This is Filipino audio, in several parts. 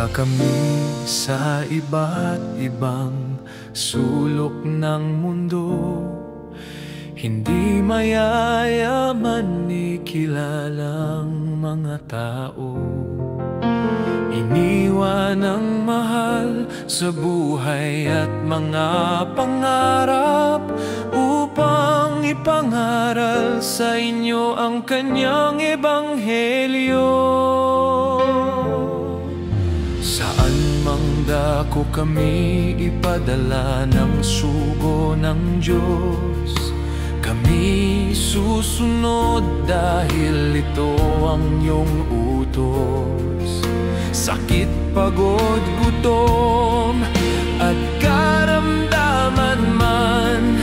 Mula kami sa iba't ibang sulok ng mundo, hindi mayayaman ni kilalang mga tao. Iniwan ang mahal sa buhay at mga pangarap upang ipangaral sa inyo ang kanyang ebanghelyo. Saan mang dako kami ipadala ng sugo ng Diyos, kami susunod dahil ito ang iyong utos. Sakit, pagod, gutom at karamdaman man,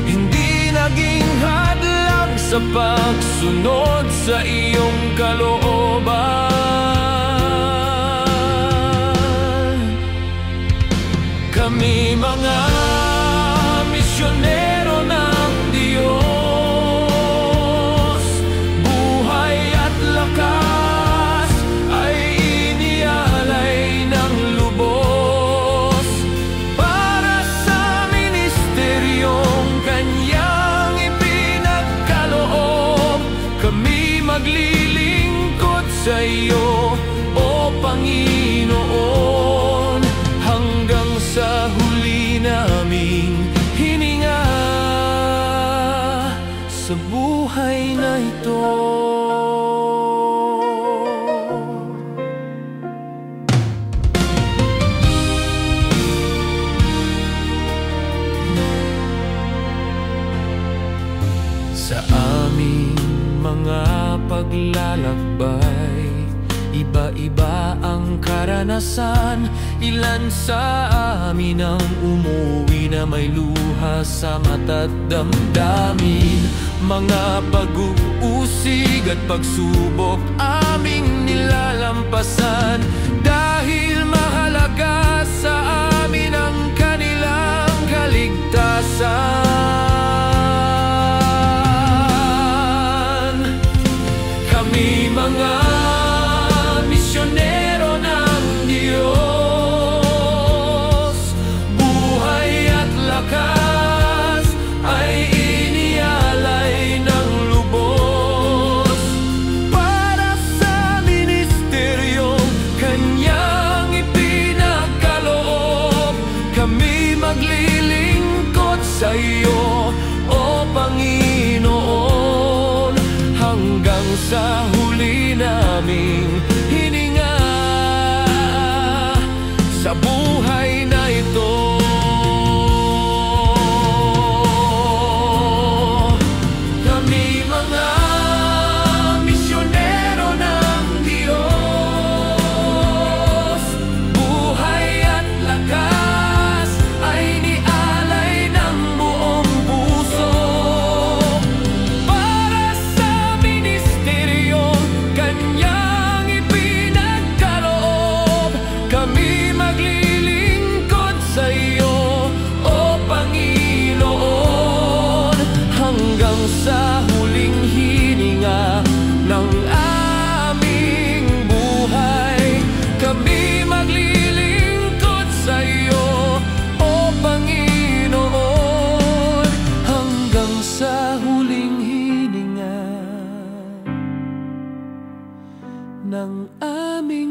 hindi naging hadlang sa pagsunod sa iyong kalooban. Kami mga misyonero ng Diyos, buhay at lakas ay inialay ng lubos para sa ministeryong kanyang ipinagkaloob. Kami maglilingkod sa iyo, O Panginoon, hanggang sa huli naming hininga sa buhay na ito. Sa aming mga paglalakbay, iba-iba ang karanasan. Ilan sa amin ang umuwi na may luha sa mata't damdamin. Mga pag-uusig at pagsubok aming nilalampasan, dahil mahalaga sa amin ang kanilang kaligtasan. Kami mga misyonero ng Diyos, buhay at lakas ay inialay ng lubos para sa ministeryong kanyang ipinagkaloob. Kami maglilingkod sa iyo, O Panginoon, hanggang sa huli naming hininga sa buhay na ito. Kami mga misyonero ng Diyos, buhay at lakas ay nialay ng buong puso para sa ministeryong kanyang ipinagkaloob. Kami maglilingkod sa iyo, O Panginoon, hanggang sa huling hininga ng aming buhay. Kami maglilingkod sa iyo, O Panginoon, hanggang sa huling hininga ng aming